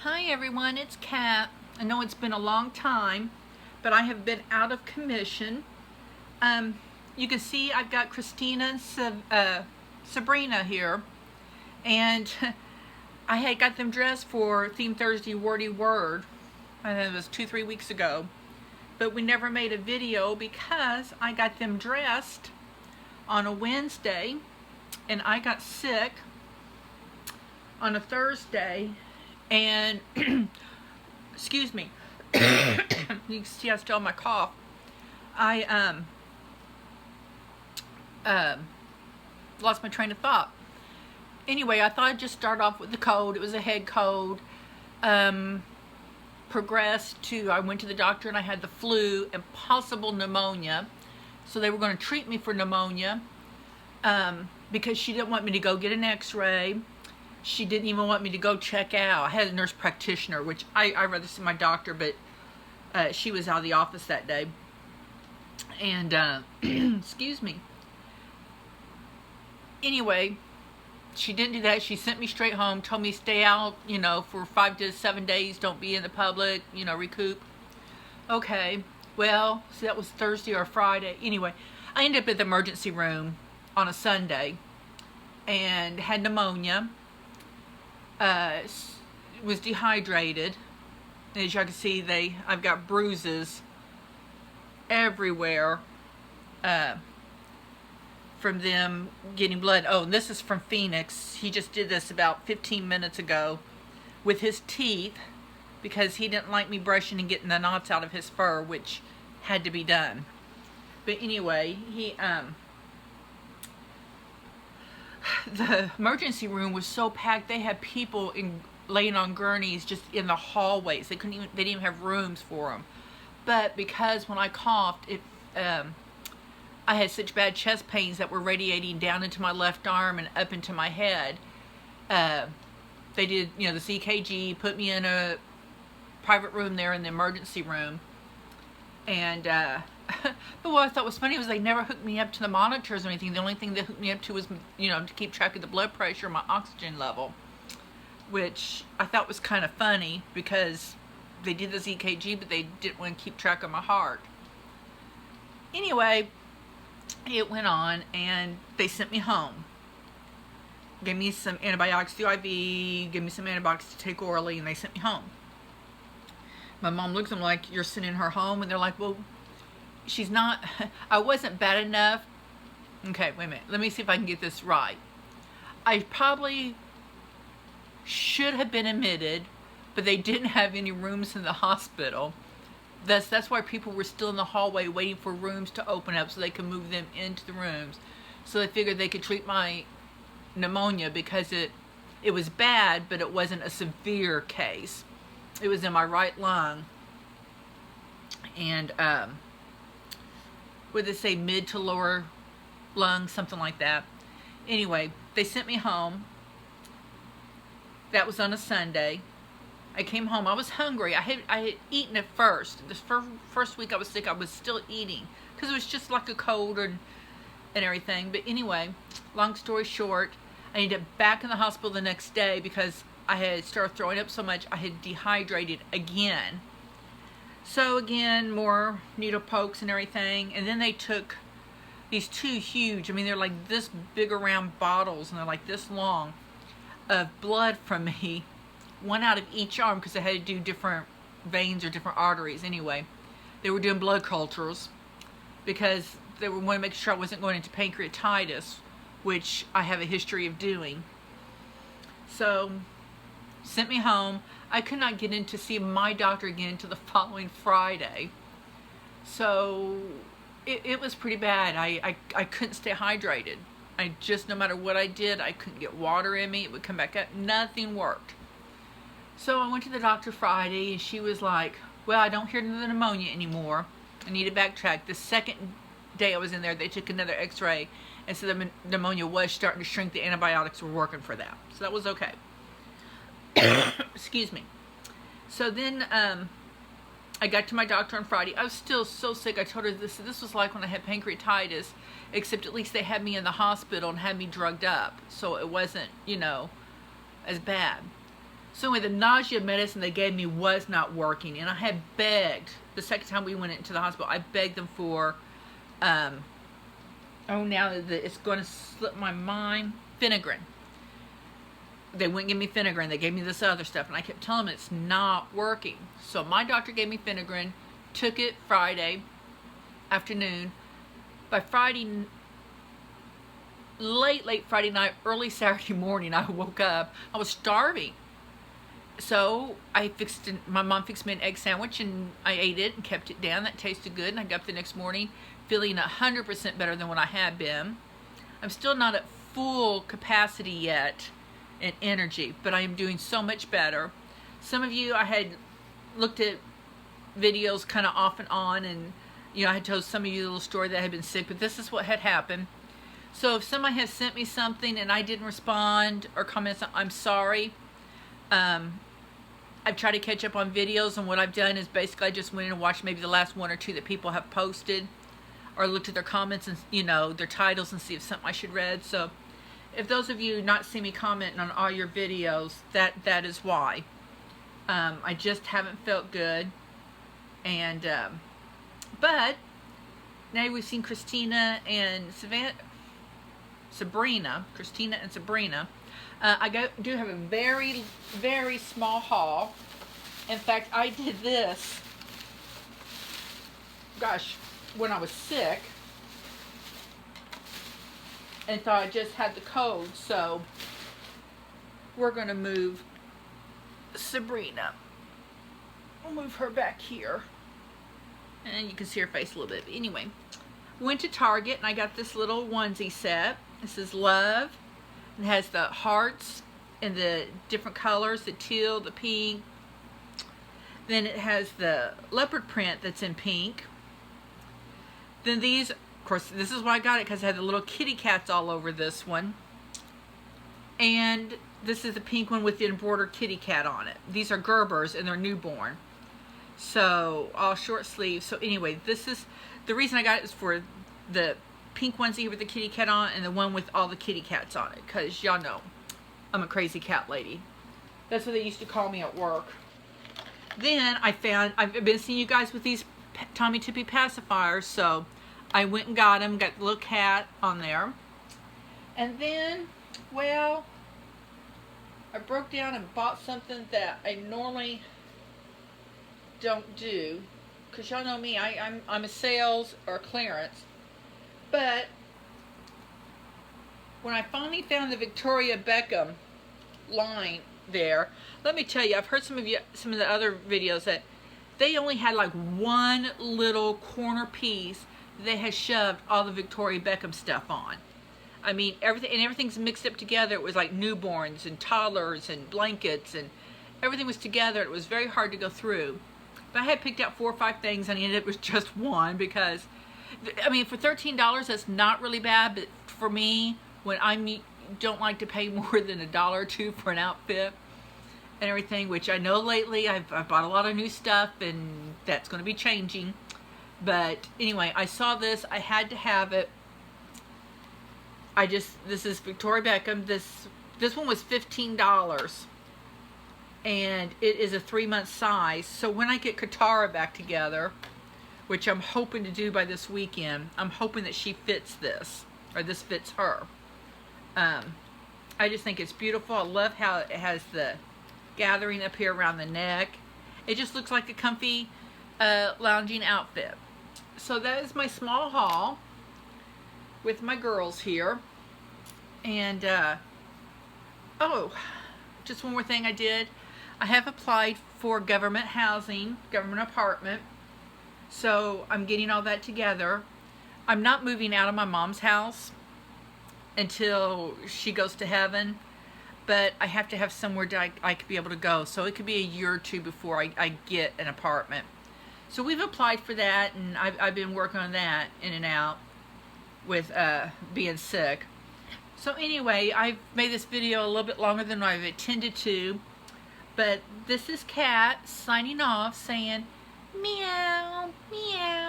Hi everyone, it's Kat. I know it's been a long time, but I have been out of commission. You can see I've got Christina and Sabrina here, and I had got them dressed for Theme Thursday Wordy Word, and it was 2-3 weeks ago, but we never made a video because I got them dressed on a Wednesday, and I got sick on a Thursday, and excuse me, you can see I still have my cough. I lost my train of thought. Anyway, I thought I'd just start off with the cold. It was a head cold. Progressed to, I went to the doctor and I had the flu and possible pneumonia. So they were going to treat me for pneumonia because she didn't want me to go get an x-ray. She didn't even want me to go check out. I had a nurse practitioner, which I rather see my doctor, but she was out of the office that day. And, excuse me. Anyway, she didn't do that. She sent me straight home, told me stay out, for 5 to 7 days. Don't be in the public, recoup. Okay, well, so that was Thursday or Friday. Anyway, I ended up at the emergency room on a Sunday and had pneumonia. Was dehydrated. As y'all can see, I've got bruises everywhere from them getting blood. Oh, and this is from Phoenix. He just did this about 15 minutes ago with his teeth because he didn't like me brushing and getting the knots out of his fur, which had to be done. But anyway, the emergency room was so packed. They had people laying on gurneys just in the hallways. They didn't even have rooms for them. But because when I coughed, I had such bad chest pains that were radiating down into my left arm and up into my head. They did, the CKG, put me in a private room there in the emergency room. And but what I thought was funny was they never hooked me up to the monitors or anything. The only thing they hooked me up to was, to keep track of the blood pressure, my oxygen level, which I thought was kind of funny because they did the EKG, but they didn't want to keep track of my heart. Anyway, it went on, and they sent me home. Gave me some antibiotics through IV, gave me some antibiotics to take orally, and they sent me home. My mom looks at them like, you're sending her home? And they're like, well, she's not, I wasn't bad enough. Okay, wait a minute. Let me see if I can get this right. I probably should have been admitted, but they didn't have any rooms in the hospital. That's why people were still in the hallway waiting for rooms to open up so they could move them into the rooms. So they figured they could treat my pneumonia because it was bad, but it wasn't a severe case. It was in my right lung. And would they say mid to lower lung, something like that. Anyway, they sent me home. That was on a Sunday. I came home. I was hungry. I had eaten at first. This first week I was sick, I was still eating because it was just like a cold and everything. But anyway, long story short, I ended up back in the hospital the next day because I had started throwing up so much. I had dehydrated again. So again, more needle pokes and everything. And then they took these 2 huge, they're like this big around bottles, and they're like this long, of blood from me. One out of each arm because they had to do different veins or different arteries. Anyway, they were doing blood cultures because they were wanting to make sure I wasn't going into pancreatitis, which I have a history of doing. So, sent me home. I could not get in to see my doctor again until the following Friday. So, it was pretty bad. I couldn't stay hydrated. No matter what I did, I couldn't get water in me. It would come back up. Nothing worked. So I went to the doctor Friday, and she was like, well, I don't hear the pneumonia anymore. I need to backtrack. The second day I was in there, they took another x-ray, and so the pneumonia was starting to shrink. The antibiotics were working for that. So that was okay. Excuse me. So then I got to my doctor on Friday. I was still so sick. I told her this was like when I had pancreatitis, except at least they had me in the hospital and had me drugged up. So it wasn't, as bad. So anyway, the nausea medicine they gave me was not working, and I had begged, the second time we went into the hospital, I begged them for, oh, now that it's going to slip my mind, Phenergan. They wouldn't give me Phenergan, they gave me this other stuff, and I kept telling them it's not working. So my doctor gave me Phenergan, took it Friday afternoon. By Friday, late Friday night, early Saturday morning, I woke up, I was starving. So my mom fixed me an egg sandwich, and I ate it and kept it down. That tasted good, and I got up the next morning feeling 100% better than what I had been. I'm still not at full capacity yet in energy, but I am doing so much better. Some of you, I had looked at videos kind of off and on, and I had told some of you a little story that I had been sick, but this is what had happened. So if somebody has sent me something and I didn't respond or comment, I'm sorry. I've tried to catch up on videos, and what I've done is basically I just went in and watched maybe the last one or two that people have posted, or looked at their comments and their titles and see if something I should read. So if those of you not see me commenting on all your videos, that is why. I just haven't felt good, and but now we've seen Christina and Sabrina. I do have a very, very small haul. In fact, I did this, gosh, when I was sick, and thought I just had the cold. So we're going to move Sabrina. We'll move her back here, and you can see her face a little bit. But anyway, went to Target, and I got this little onesie set. This is Love. It has the hearts in the different colors, the teal, the pink. Then it has the leopard print that's in pink. Then these, of course, this is why I got it, because it had the little kitty cats all over this one. And this is the pink one with the embroidered kitty cat on it. These are Gerbers, and they're newborn. So, all short sleeves. So anyway, this is, the reason I got it is for the pink onesie with the kitty cat on, and the one with all the kitty cats on it, because y'all know I'm a crazy cat lady. That's what they used to call me at work. Then I've been seeing you guys with these Tommy Tippy pacifiers, so I went and got them, got the little cat on there. And then, well, I broke down and bought something that I normally don't do, because y'all know me, I'm a sales or clearance. But when I finally found the Victoria Beckham line there, let me tell you, I've heard some of the other videos that they only had like one little corner piece they had shoved all the Victoria Beckham stuff on. I mean, everything's mixed up together. It was like newborns and toddlers and blankets, and everything was together. It was very hard to go through. But I had picked out 4 or 5 things, and I ended up with just one, because I mean, for $13, that's not really bad, but for me, when I don't like to pay more than $1 or $2 for an outfit and everything, which I know lately I've bought a lot of new stuff, and that's going to be changing. But anyway, I saw this, I had to have it. This is Victoria Beckham. This one was $15, and it is a 3-month size. So when I get Katara back together, which I'm hoping to do by this weekend, I'm hoping that she fits this, or this fits her. I just think it's beautiful. I love how it has the gathering up here around the neck. It just looks like a comfy lounging outfit. So that is my small haul with my girls here. And oh, just one more thing I did. I have applied for government housing, government apartment. So I'm getting all that together. I'm not moving out of my mom's house until she goes to heaven, but I have to have somewhere that I could be able to go. So it could be a year or two before I get an apartment. So we've applied for that, and I've been working on that in and out with being sick. So anyway, I've made this video a little bit longer than I've intended to, but this is Kat signing off, saying meow, meow.